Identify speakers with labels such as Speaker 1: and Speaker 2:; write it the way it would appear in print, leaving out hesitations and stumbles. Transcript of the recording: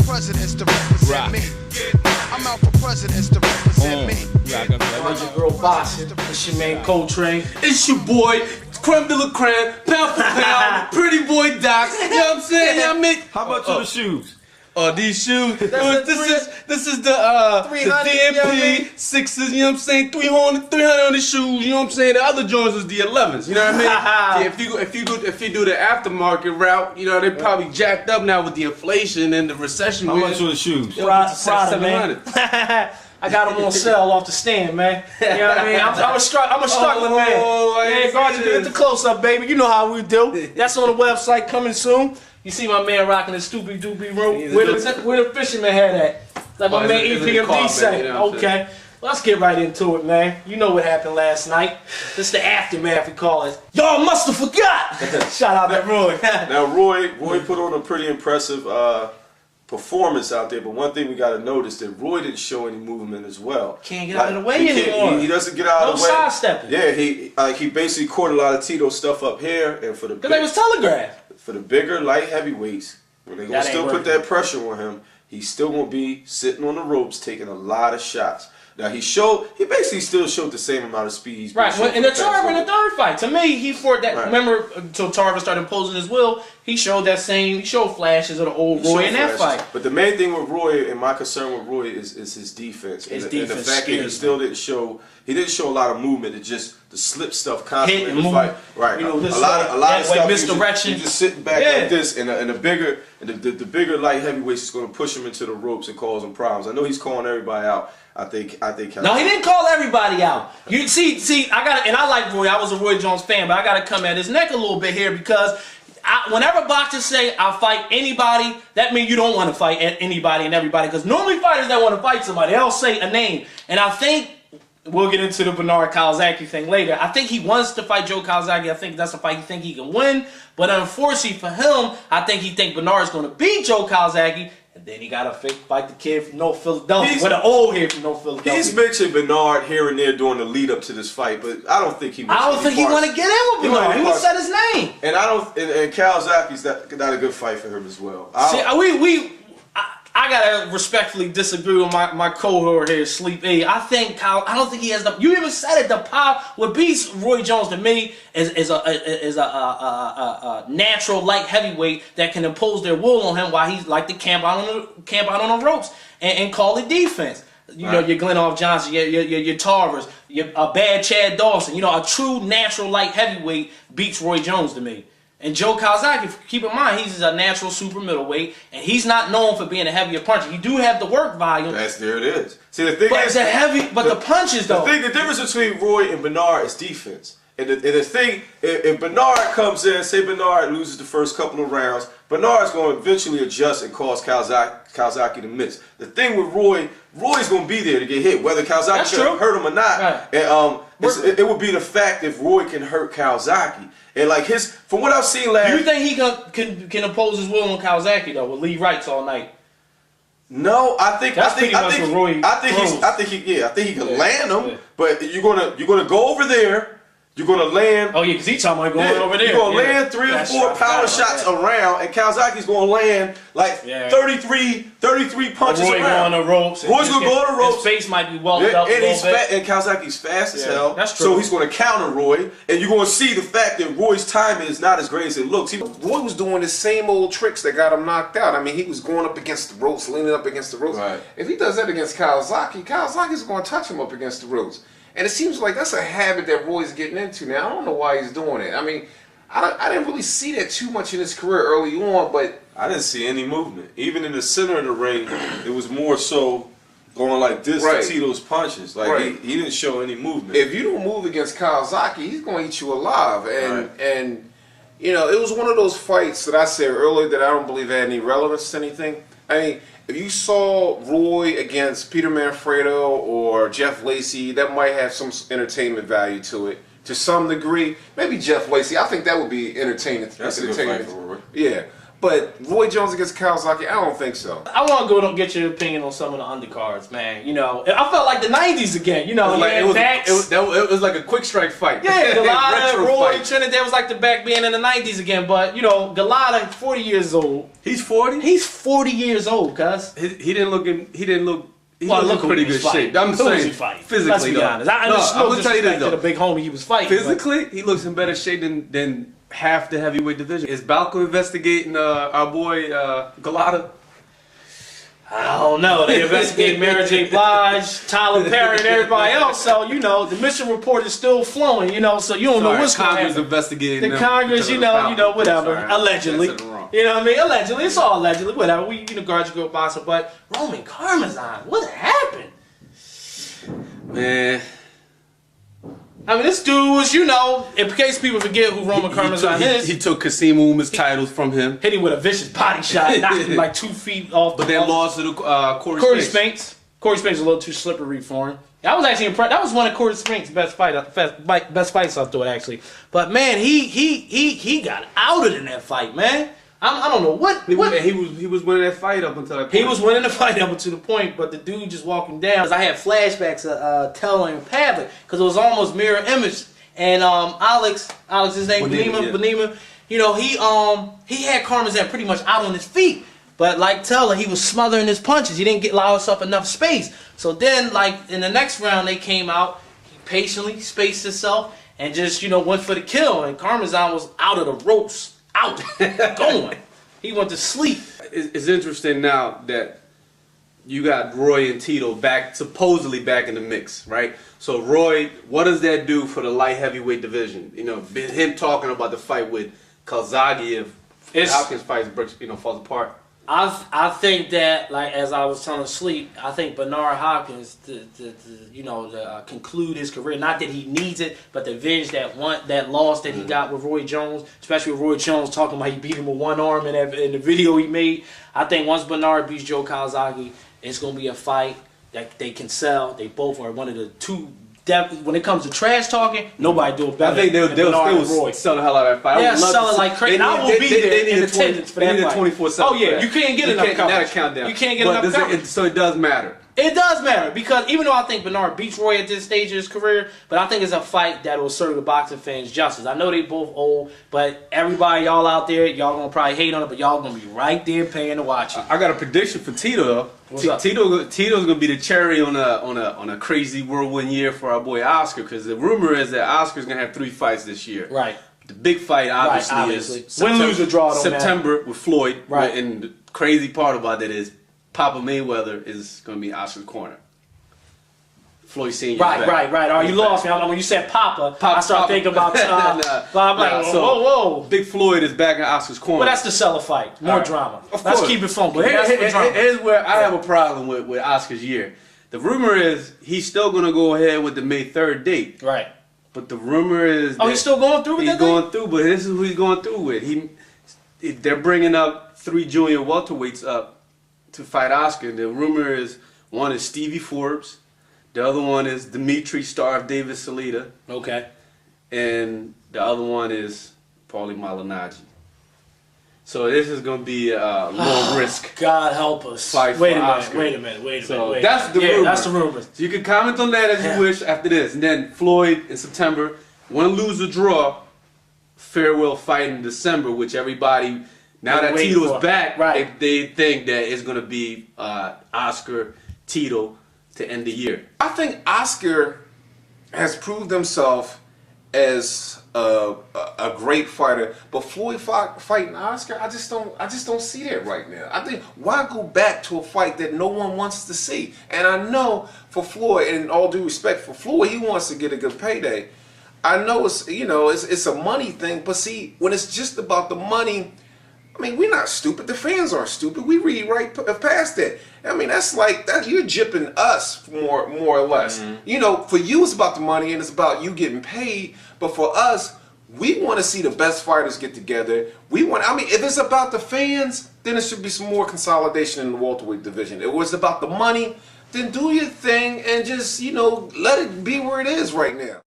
Speaker 1: presidents to represent me. I'm out for presidents to represent me.
Speaker 2: It's your girl Boston. It's your man Coltrane. It's your boy, creme de la creme, pound for pound, pretty boy Doc. You know what I'm saying? I mean,
Speaker 3: how much are the shoes?
Speaker 2: These shoes. This is the DMP 6s. You know what I'm saying? 300 on the shoes. You know what I'm saying? The other Jones is the 11s. You know what I mean? Yeah, if you do the aftermarket route, you know they probably jacked up now with the inflation and the recession.
Speaker 3: How much are the shoes?
Speaker 2: Friday, man. I got them on sale off the stand, man. You know what I mean? I'm a struggling man. Yeah, guard you get the close up, baby. You know how we do. That's on the website coming soon. You see my man rocking the Stoopy Doopy rope. Where the fisherman had at? Like my man EPMD say. Okay. Let's get right into it, man. You know what happened last night. This is the aftermath, we call it. Y'all must have forgot. Shout out to Roy.
Speaker 3: Now, Roy put on a pretty impressive performance out there, but one thing we got to notice that Roy didn't show any movement as well.
Speaker 2: Can't get out of the way anymore.
Speaker 3: He doesn't get out of the way.
Speaker 2: No sidestepping.
Speaker 3: Yeah, he basically caught a lot of Tito stuff up here, and for the
Speaker 2: because they was telegraphed.
Speaker 3: For the bigger light heavyweights, where they gonna still put that pressure on him, he's still gonna be sitting on the ropes, taking a lot of shots. Now he basically still showed the same amount of speed. He's
Speaker 2: right, in the Tarver in the third fight, to me, he fought that. Right. Remember, until Tarver started imposing his will, he showed flashes of the old Roy in that fight.
Speaker 3: But the main thing with Roy, and my concern with Roy, is his defense. And the fact that he still didn't show a lot of movement. It's just the slip stuff constantly in the fight. Right,
Speaker 2: you know,
Speaker 3: a lot of stuff.
Speaker 2: Misdirection.
Speaker 3: He's just sitting back like this, and the bigger light heavyweights is going to push him into the ropes and cause him problems. I know he's calling everybody out. I think.
Speaker 2: No, he didn't call everybody out. You see, I like Roy. I was a Roy Jones fan, but I got to come at his neck a little bit here because whenever boxers say I'll fight anybody, that means you don't want to fight anybody and everybody. Because normally fighters that want to fight somebody, they'll say a name. And I think we'll get into the Bernard Calzaghe thing later. I think he wants to fight Joe Calzaghe. I think that's a fight he think he can win. But unfortunately for him, I think he think Bernard's going to beat Joe Calzaghe. And then he got to fight the kid from North Philadelphia, with an old kid from North Philadelphia.
Speaker 3: He's mentioned Bernard here and there during the lead up to this fight, but I don't think he.
Speaker 2: I don't think he want to get in with Bernard. He would said his name.
Speaker 3: And I don't. And Calzaghe's not a good fight for him as well.
Speaker 2: I gotta respectfully disagree with my cohort here, Sleep A. I don't think he has the. You even said it. The power. What beats Roy Jones to me is a natural light heavyweight that can impose their will on him while he's like to camp out on the ropes and call it defense. You know, your Glenn Johnson, your Tarvers, a bad Chad Dawson. You know, a true natural light heavyweight beats Roy Jones to me. And Joe Calzaghe, keep in mind, he's a natural super middleweight, and he's not known for being a heavier puncher. He do have the work volume.
Speaker 3: There it is. See, the thing is,
Speaker 2: the punches though.
Speaker 3: The difference between Roy and Bernard is defense. And the thing, if Bernard comes in, say Bernard loses the first couple of rounds, Bernard's going to eventually adjust and cause Calzaghe to miss. The thing with Roy's going to be there to get hit, whether Calzaghe can hurt him or not. Right. And it would be the fact if Roy can hurt Calzaghe. And like from what I've seen last,
Speaker 2: you think he can impose his will on Calzaghe though with Lee Wrights all night?
Speaker 3: No, I think he can land him,
Speaker 2: yeah.
Speaker 3: But you're gonna go over there. You're going to land.
Speaker 2: Oh, yeah, because he's talking about going over there.
Speaker 3: You're going to land 3 or 4 power shots around, and Calzaghe's going to land like 33 punches
Speaker 2: Roy
Speaker 3: around.
Speaker 2: Going on the ropes.
Speaker 3: Roy's going to go on the ropes.
Speaker 2: His face might be welted up a little bit.
Speaker 3: And Calzaghe's fast as hell.
Speaker 2: That's true.
Speaker 3: So he's going to counter Roy, and you're going to see the fact that Roy's timing is not as great as it looks.
Speaker 4: Roy was doing the same old tricks that got him knocked out. I mean, he was going up against the ropes, leaning up against the ropes.
Speaker 3: Right.
Speaker 4: If he does that against Calzaghe's going to touch him up against the ropes. And it seems like that's a habit that Roy's getting into now. I don't know why he's doing it. I mean, I didn't really see that too much in his career early on, but
Speaker 3: I didn't see any movement. Even in the center of the ring, it was more so going like this to Tito's punches. Like he didn't show any movement.
Speaker 4: If you don't move against Calzaghe, he's going to eat you alive. And you know, it was one of those fights that I said earlier that I don't believe had any relevance to anything. I mean, if you saw Roy against Peter Manfredo or Jeff Lacey, that might have some entertainment value to it. To some degree, maybe Jeff Lacey. I think that would be entertaining.
Speaker 3: That's a good fight for Roy.
Speaker 4: Yeah. But Roy Jones against Calzaghe, I don't think so.
Speaker 2: I want to go and get your opinion on some of the undercards, man. You know, I felt like the '90s again. You know,
Speaker 3: it was like a quick strike fight.
Speaker 2: Yeah, Galata, Roy,
Speaker 3: fight.
Speaker 2: Trinidad was like the back being in the '90s again. But you know, Galata, 40 years old.
Speaker 3: He's 40.
Speaker 2: He's 40 years old, cuz.
Speaker 3: He didn't look. He
Speaker 2: Well,
Speaker 3: was
Speaker 2: look
Speaker 3: in pretty good shape. I'm saying physically.
Speaker 2: Let's be honest. I'm gonna tell you this
Speaker 3: though.
Speaker 2: The big homie he was fighting.
Speaker 3: Physically, he looks in better shape than half the heavyweight division. Is Balco investigating our boy Galata?
Speaker 2: I don't know. They investigate Mary J. Blige, Tyler Perry, and everybody else. So, you know, the mission report is still flowing, you know, so you don't know what's going to happen.
Speaker 3: Investigating
Speaker 2: the Congress, you know, whatever.
Speaker 3: Sorry,
Speaker 2: allegedly. You know what I mean? Allegedly. It's all allegedly. Whatever. We, you know, guard your girl boxer. But Roman Karmazin, what happened?
Speaker 3: Man.
Speaker 2: I mean, this dude was, you know, in case people forget who Roman Karmazin is.
Speaker 3: He took Kasim Uma's titles from him.
Speaker 2: Hit him with a vicious body shot, knocked him like 2 feet off.
Speaker 3: But then lost to
Speaker 2: Corey Spinks. Corey Spinks was a little too slippery for him. I was actually impressed. That was one of Corey Spinks' best fights I thought, actually. But man, he got outed in that fight, man. I don't know what
Speaker 3: he was winning that fight up until that point.
Speaker 2: He was winning the fight up to the point, but the dude just walking down. I had flashbacks of Teller and Pavlik because it was almost mirror image. And Alex, his name Benema, you know, he had Karmazin pretty much out on his feet. But like Teller, he was smothering his punches. He didn't allow himself enough space. So then, like in the next round, they came out. He patiently spaced himself and just, you know, went for the kill. And Karmazin was out of the ropes. Out, going. He went to sleep.
Speaker 3: It's interesting now that you got Roy and Tito supposedly back in the mix, right? So Roy, what does that do for the light heavyweight division? You know, him talking about the fight with Calzaghe if Hopkins fights, you know, falls apart.
Speaker 2: I think that, like as I was telling Sleep, I think Bernard Hopkins to conclude his career. Not that he needs it, but to avenge that loss that he got with Roy Jones, especially with Roy Jones talking about he beat him with one arm in the video he made. I think once Bernard beats Joe Calzaghe, it's gonna be a fight that they can sell. They both are one of the two. When it comes to trash talking, nobody do it better.
Speaker 3: I think they'll still sell the hell out of that fight.
Speaker 2: Yeah, sell it like crazy. I will be there in attendance for that fight.
Speaker 3: 24/7.
Speaker 2: Oh yeah, you can't get enough coverage.
Speaker 3: Countdown.
Speaker 2: You can't get enough coverage.
Speaker 3: So it does matter.
Speaker 2: It does matter because even though I think Bernard beats Roy at this stage of his career, but I think it's a fight that will serve the boxing fans justice. I know they both old, but everybody, y'all out there, y'all gonna probably hate on it, but y'all gonna be right there paying to watch it.
Speaker 3: I got a prediction for Tito though. Tito's gonna be the cherry on a crazy whirlwind year for our boy Oscar, because the rumor is that Oscar's gonna have 3 fights this year.
Speaker 2: Right.
Speaker 3: The big fight obviously is
Speaker 2: win, lose, or draw.
Speaker 3: September with Floyd.
Speaker 2: Right.
Speaker 3: And the crazy part about that is Papa Mayweather is going to be Oscar's corner. Floyd Senior.
Speaker 2: Right. Oh, you lost me. When you said Papa, I started thinking about. I'm like, whoa.
Speaker 3: Big Floyd is back in Oscar's corner.
Speaker 2: Well, that's the seller fight. More drama. Let's keep it funky.
Speaker 3: Here's where I have a problem with Oscar's year. The rumor is he's still going to go ahead with the May 3rd date.
Speaker 2: Right.
Speaker 3: But the rumor is
Speaker 2: he's still going through with that? He's
Speaker 3: going through, but this is who he's going through with. They're bringing up 3 junior welterweights up to fight Oscar. The rumor is one is Stevie Forbes, the other one is Dimitri Star of David Salita.
Speaker 2: Okay.
Speaker 3: And the other one is Paulie Malignaggi. So this is going to be a low risk.
Speaker 2: God help us.
Speaker 3: Fight
Speaker 2: wait
Speaker 3: for
Speaker 2: a minute.
Speaker 3: Oscar.
Speaker 2: Wait a minute.
Speaker 3: That's the rumor.
Speaker 2: That's the rumor.
Speaker 3: So you can comment on that as you wish after this. And then Floyd in September, win, lose, or draw, farewell fight in December, which everybody, now that Tito's back, they think that it's going to be Oscar, Tito to end the year.
Speaker 4: I think Oscar has proved himself as a great fighter, but Floyd fighting Oscar, I just don't see that right now. I think why go back to a fight that no one wants to see? And I know for Floyd, and all due respect for Floyd, he wants to get a good payday. I know it's a money thing, but see, when it's just about the money, I mean, we're not stupid. The fans aren't stupid. We read right past that. I mean, that's like that. You're gypping us more or less. Mm-hmm. You know, for you it's about the money and it's about you getting paid. But for us, we want to see the best fighters get together. I mean, if it's about the fans, then it should be some more consolidation in the welterweight division. If it was about the money, then do your thing and just let it be where it is right now.